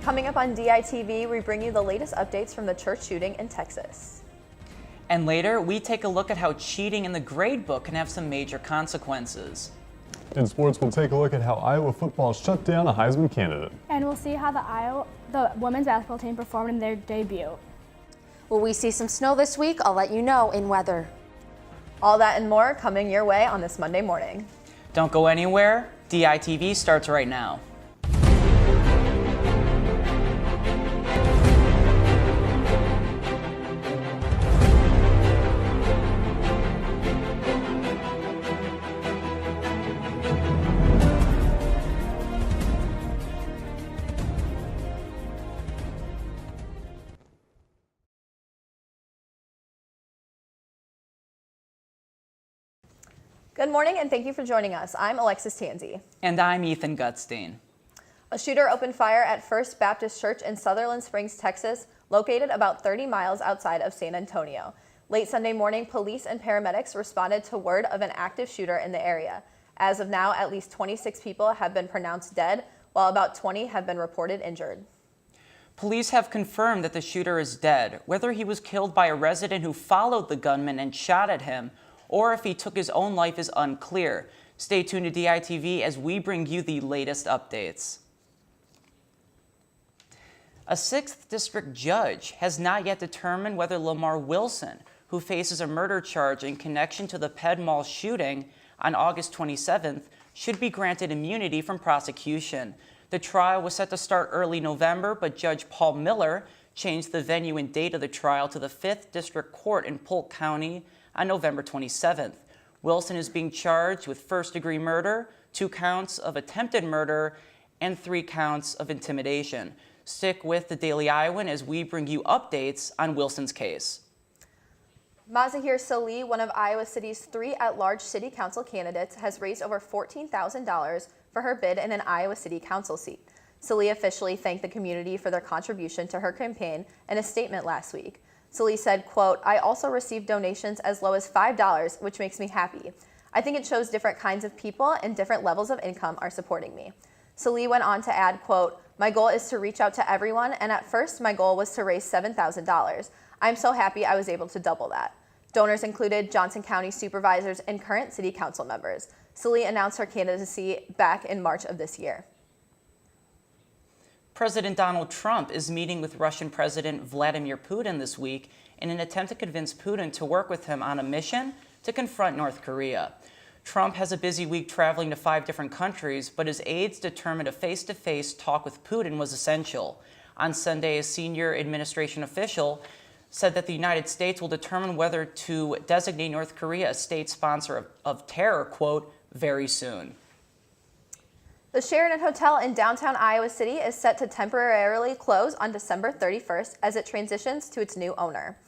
Coming up on DITV, we bring you the latest updates from the church shooting in Texas. And later, we take a look at how cheating in the grade book can have some major consequences. In sports, we'll take a look at how Iowa football shut down a Heisman candidate. And we'll see how the women's basketball team performed in their debut. Will we see some snow this week? I'll let you know in weather. All that and more coming your way on this Monday morning. Don't go anywhere. DITV starts right now. Good morning and thank you for joining us. I'm Alexis Tansey. And I'm Ethan Gutstein. A shooter opened fire at First Baptist Church in Sutherland Springs, Texas, located about 30 miles outside of San Antonio. Late Sunday morning, police and paramedics responded to word of an active shooter in the area. As of now, at least 26 people have been pronounced dead, while about 20 have been reported injured. Police have confirmed that the shooter is dead. Whether he was killed by a resident who followed the gunman and shot at him, or if he took his own life is unclear. Stay tuned to DITV as we bring you the latest updates. A 6th District judge has not yet determined whether Lamar Wilson, who faces a murder charge in connection to the Ped Mall shooting on August 27th, should be granted immunity from prosecution. The trial was set to start early November, but Judge Paul Miller changed the venue and date of the trial to the 5th District Court in Polk County on November 27th. Wilson is being charged with first-degree murder, 2 counts of attempted murder, and 3 counts of intimidation. Stick with the Daily Iowan as we bring you updates on Wilson's case. Mazahir Salih, one of Iowa City's 3 at-large city council candidates, has raised over $14,000 for her bid in an Iowa City Council seat. Salih officially thanked the community for their contribution to her campaign in a statement last week. Salih said, quote, "I also received donations as low as $5, which makes me happy. I think it shows different kinds of people and different levels of income are supporting me." Salih went on to add, quote, "My goal is to reach out to everyone, and at first my goal was to raise $7,000. I'm so happy I was able to double that." Donors included Johnson County supervisors and current city council members. Salih announced her candidacy back in March of this year. President Donald Trump is meeting with Russian President Vladimir Putin this week in an attempt to convince Putin to work with him on a mission to confront North Korea. Trump has a busy week traveling to 5 different countries, but his aides determined a face-to-face talk with Putin was essential. On Sunday, a senior administration official said that the United States will determine whether to designate North Korea a state sponsor of terror, quote, very soon. The Sheraton Hotel in downtown Iowa City is set to temporarily close on December 31st as it transitions to its new owner.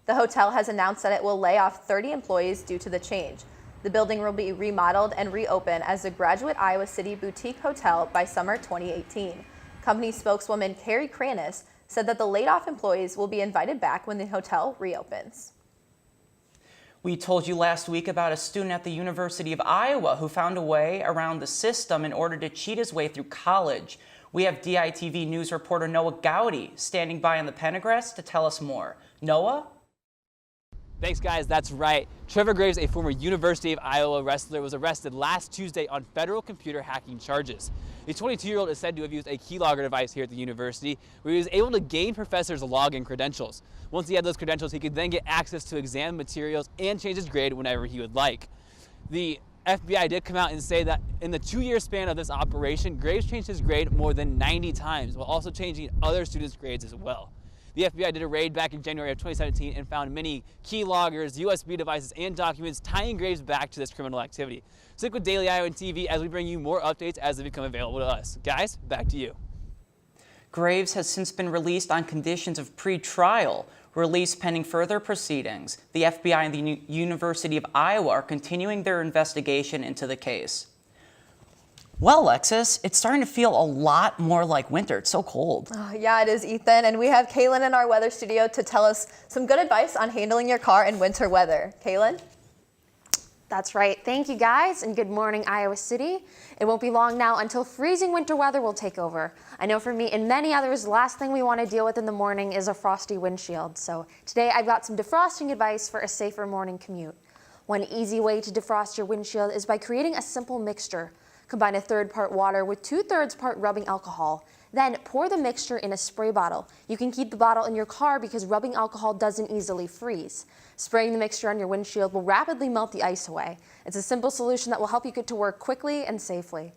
The hotel has announced that it will lay off 30 employees due to the change. The building will be remodeled and reopened as the Graduate Iowa City Boutique Hotel by summer 2018. Company spokeswoman Carrie Kranis said that the laid-off employees will be invited back when the hotel reopens. We told you last week about a student at the University of Iowa who found a way around the system in order to cheat his way through college. We have DITV News reporter Noah Gowdy standing by on the Pendergrass to tell us more. Noah? Thanks, guys. That's right. Trevor Graves, a former University of Iowa wrestler, was arrested last Tuesday on federal computer hacking charges. The 22-year-old is said to have used a keylogger device here at the university where he was able to gain professors' login credentials. Once he had those credentials, he could then get access to exam materials and change his grade whenever he would like. The FBI did come out and say that in the 2-year span of this operation, Graves changed his grade more than 90 times while also changing other students' grades as well. The FBI did a raid back in January of 2017 and found many keyloggers, USB devices, and documents tying Graves back to this criminal activity. Stick with Daily Iowan TV as we bring you more updates as they become available to us. Guys, back to you. Graves has since been released on conditions of pre-trial, release pending further proceedings. The FBI and the University of Iowa are continuing their investigation into the case. Well, Alexis, it's starting to feel a lot more like winter. It's so cold. Oh, yeah, it is, Ethan. And we have Kaylin in our weather studio to tell us some good advice on handling your car in winter weather. Kaylin? That's right. Thank you, guys, and good morning, Iowa City. It won't be long now until freezing winter weather will take over. I know for me and many others, the last thing we want to deal with in the morning is a frosty windshield. So today I've got some defrosting advice for a safer morning commute. One easy way to defrost your windshield is by creating a simple mixture. Combine a third part water with 2/3 part rubbing alcohol. Then pour the mixture in a spray bottle. You can keep the bottle in your car because rubbing alcohol doesn't easily freeze. Spraying the mixture on your windshield will rapidly melt the ice away. It's a simple solution that will help you get to work quickly and safely.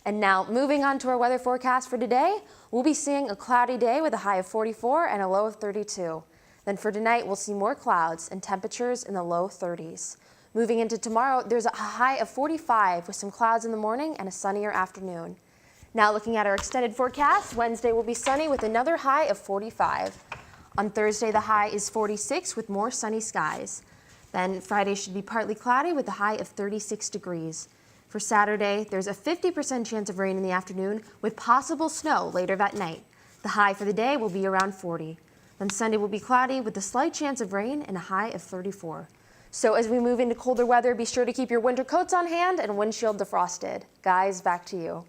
And now, moving on to our weather forecast for today, we'll be seeing a cloudy day with a high of 44 and a low of 32. Then for tonight, we'll see more clouds and temperatures in the low 30s. Moving into tomorrow, there's a high of 45 with some clouds in the morning and a sunnier afternoon. Now looking at our extended forecast, Wednesday will be sunny with another high of 45. On Thursday, the high is 46 with more sunny skies. Then Friday should be partly cloudy with a high of 36 degrees. For Saturday, there's a 50% chance of rain in the afternoon with possible snow later that night. The high for the day will be around 40. Then Sunday will be cloudy with a slight chance of rain and a high of 34. So as we move into colder weather, be sure to keep your winter coats on hand and windshield defrosted. Guys, back to you.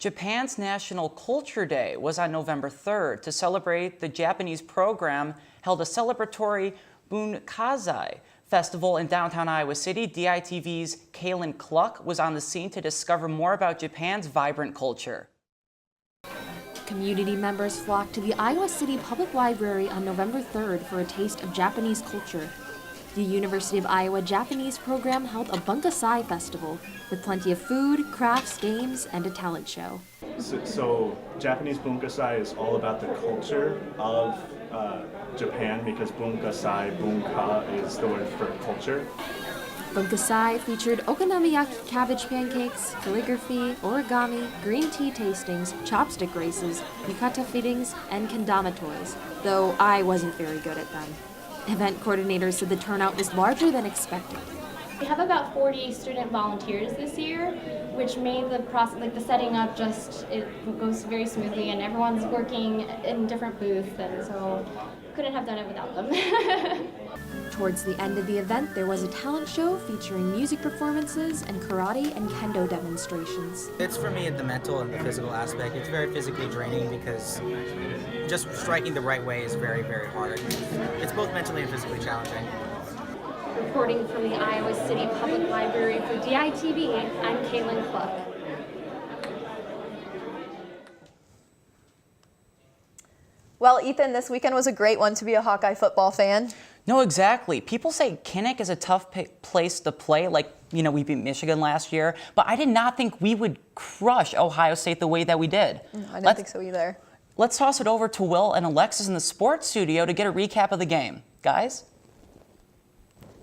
Japan's National Culture Day was on November 3rd. To celebrate, the Japanese program held a celebratory Bunkazai festival in downtown Iowa City. DITV's Kaylin Cluck was on the scene to discover more about Japan's vibrant culture. Community members flocked to the Iowa City Public Library on November 3rd for a taste of Japanese culture. The University of Iowa Japanese program held a Bunkasai festival with plenty of food, crafts, games, and a talent show. So Japanese Bunkasai is all about the culture of Japan, because Bunkasai, bunka is the word for culture. Bunkasai featured okonomiyaki cabbage pancakes, calligraphy, origami, green tea tastings, chopstick races, yukata fittings, and kendama toys, though I wasn't very good at them. Event coordinators said the turnout was larger than expected. We have about 40 student volunteers this year, which made the process, like the setting up, it goes very smoothly, and everyone's working in different booths, and so couldn't have done it without them. Towards the end of the event, there was a talent show featuring music performances and karate and kendo demonstrations. It's for me the mental and the physical aspect. It's very physically draining because just striking the right way is very, very hard. It's both mentally and physically challenging. Reporting from the Iowa City Public Library for DITV, I'm Kaylin Cluck. Well, Ethan, this weekend was a great one to be a Hawkeye football fan. No, exactly. People say Kinnick is a tough place to play, like, we beat Michigan last year, but I did not think we would crush Ohio State the way that we did. I didn't think so either. Let's toss it over to Will and Alexis in the sports studio to get a recap of the game. Guys?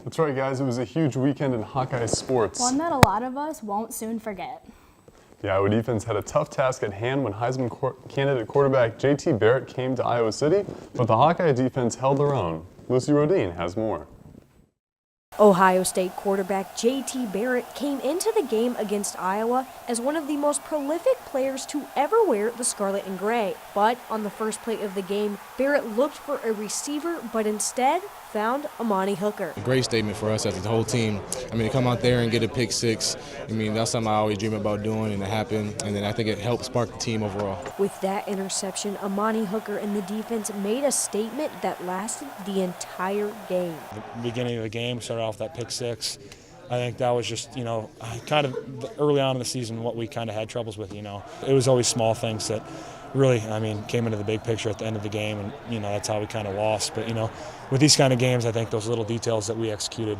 That's right, guys. It was a huge weekend in Hawkeye sports. One that a lot of us won't soon forget. The Iowa defense had a tough task at hand when Heisman candidate quarterback J.T. Barrett came to Iowa City, but the Hawkeye defense held their own. Lucy Rodine has more. Ohio State quarterback J.T. Barrett came into the game against Iowa as one of the most prolific players to ever wear the scarlet and gray. But on the first play of the game, Barrett looked for a receiver, but instead found Amani Hooker. Great statement for us as the whole team. To come out there and get a pick six, that's something I always dream about doing, and it happened. And then I think it helped spark the team overall. With that interception, Amani Hooker and the defense made a statement that lasted the entire game. The beginning of the game started off that pick six. I think that was just, kind of early on in the season what we kind of had troubles with, It was always small things that really, came into the big picture at the end of the game, and, that's how we kind of lost. But, with these kind of games, I think those little details that we executed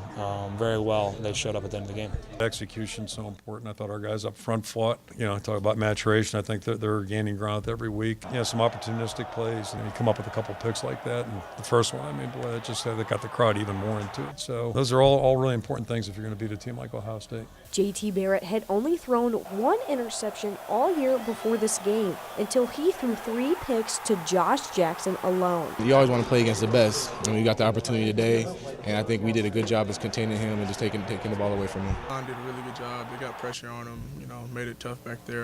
very well, they showed up at the end of the game. Execution's so important. I thought our guys up front fought. Talk about maturation. I think that they're gaining ground every week. Some opportunistic plays, and you come up with a couple picks like that. And the first one, boy, that just they got the crowd even more into it. So those are all really important things if you're going to beat a team like Ohio State. J.T. Barrett had only thrown one interception all year before this game, until he threw 3 picks to Josh Jackson alone. You always want to play against the best, and we got the opportunity today, and I think we did a good job of containing him and just taking the ball away from him. Did a really good job. They got pressure on him, made it tough back there,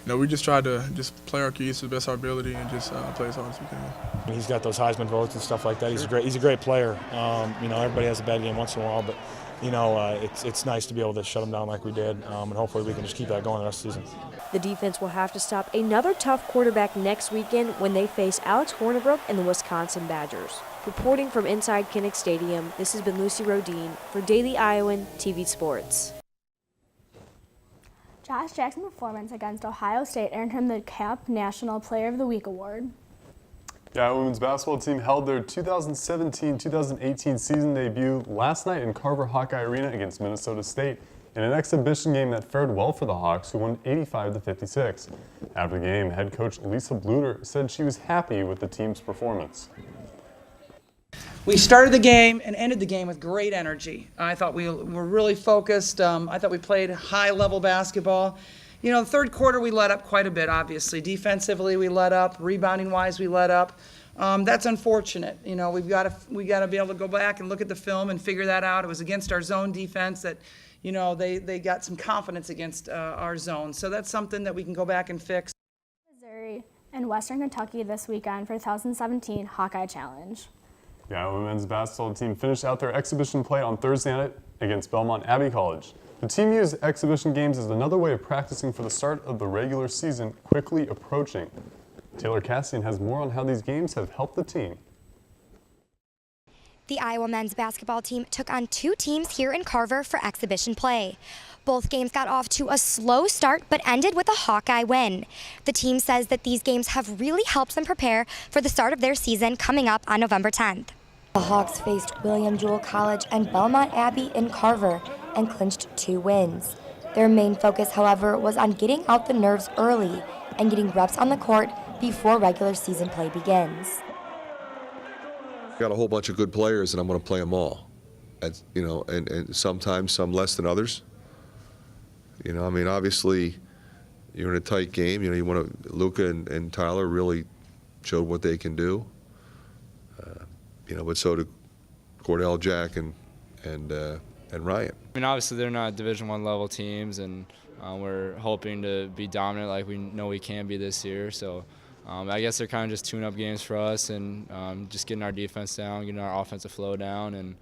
and we just tried to just play our keys to the best of our ability and just play as hard as we can. He's got those Heisman votes and stuff like that. He's a great player. Everybody has a bad game once in a while, but it's nice to be able to shut them down like we did, and hopefully we can just keep that going the rest of the season. The defense will have to stop another tough quarterback next weekend when they face Alex Hornibrook and the Wisconsin Badgers. Reporting from inside Kinnick Stadium, this has been Lucy Rodine for Daily Iowan TV Sports. Josh Jackson's performance against Ohio State earned him the CAP National Player of the Week award. The Iowa women's basketball team held their 2017-2018 season debut last night in Carver Hawkeye Arena against Minnesota State in an exhibition game that fared well for the Hawks, who won 85-56. After the game, head coach Lisa Bluter said she was happy with the team's performance. We started the game and ended the game with great energy. I thought we were really focused. I thought we played high-level basketball. You know, the third quarter we let up quite a bit, obviously. Defensively we let up. Rebounding-wise we let up. That's unfortunate. You know, we got to be able to go back and look at the film and figure that out. It was against our zone defense that, you know, they got some confidence against our zone. So that's something that we can go back and fix. Missouri and Western Kentucky this weekend for 2017 Hawkeye Challenge. The Iowa women's basketball team finished out their exhibition play on Thursday night against Belmont Abbey College. The team used exhibition games as another way of practicing for the start of the regular season quickly approaching. Taylor Cassian has more on how these games have helped the team. The Iowa men's basketball team took on two teams here in Carver for exhibition play. Both games got off to a slow start but ended with a Hawkeye win. The team says that these games have really helped them prepare for the start of their season coming up on November 10th. The Hawks faced William Jewell College and Belmont Abbey in Carver and clinched 2 wins. Their main focus, however, was on getting out the nerves early and getting reps on the court before regular season play begins. Got a whole bunch of good players, and I'm going to play them all. And, you know, and sometimes some less than others. You know, I mean, obviously, you're in a tight game. You know, you want to. Luca and Tyler really showed what they can do. You know, but so did Cordell, Jack, and Ryan. I mean, obviously, they're not Division I level teams, and we're hoping to be dominant like we know we can be this year. So. I guess they're kind of just tune-up games for us, and just getting our defense down, getting our offensive flow down, and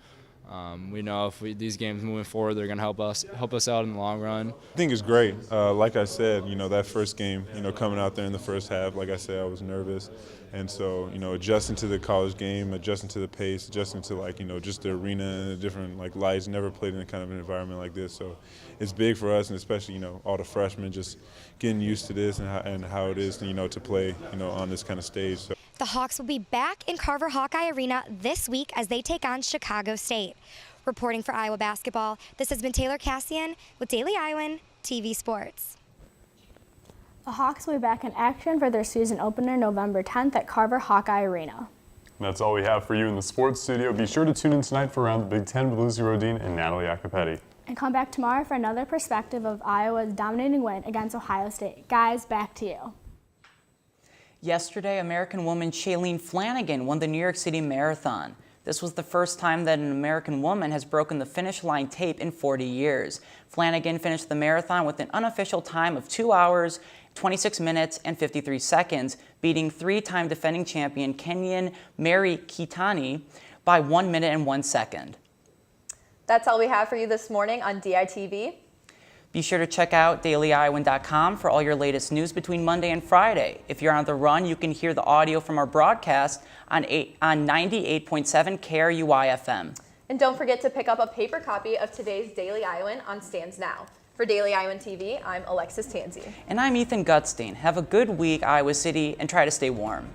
we know if these games moving forward, they're going to help us out in the long run. I think it's great. Like I said, you know, that first game, you know, coming out there in the first half, like I said, I was nervous, and so, you know, adjusting to the college game, adjusting to the pace, adjusting to, like, you know, just the arena and the different, like, lights. Never played in a kind of an environment like this, so it's big for us, and especially, you know, all the freshmen just getting used to this and how it is, you know, to play, you know, on this kind of stage. So. The Hawks will be back in Carver Hawkeye Arena this week as they take on Chicago State. Reporting for Iowa basketball, this has been Taylor Cassian with Daily Iowan TV Sports. The Hawks will be back in action for their season opener November 10th at Carver Hawkeye Arena. And that's all we have for you in the sports studio. Be sure to tune in tonight for Around the Big Ten with Lucy Rodine and Natalie Accapetti. And come back tomorrow for another perspective of Iowa's dominating win against Ohio State. Guys, back to you. Yesterday, American woman Shailene Flanagan won the New York City Marathon. This was the first time that an American woman has broken the finish line tape in 40 years. Flanagan finished the marathon with an unofficial time of 2 hours, 26 minutes, and 53 seconds, beating 3-time defending champion Kenyan Mary Kitani by 1 minute and 1 second. That's all we have for you this morning on DITV. Be sure to check out dailyiowan.com for all your latest news between Monday and Friday. If you're on the run, you can hear the audio from our broadcast on 98.7 KRUI-FM. And don't forget to pick up a paper copy of today's Daily Iowan on stands now. For Daily Iowan TV, I'm Alexis Tansey. And I'm Ethan Gutstein. Have a good week, Iowa City, and try to stay warm.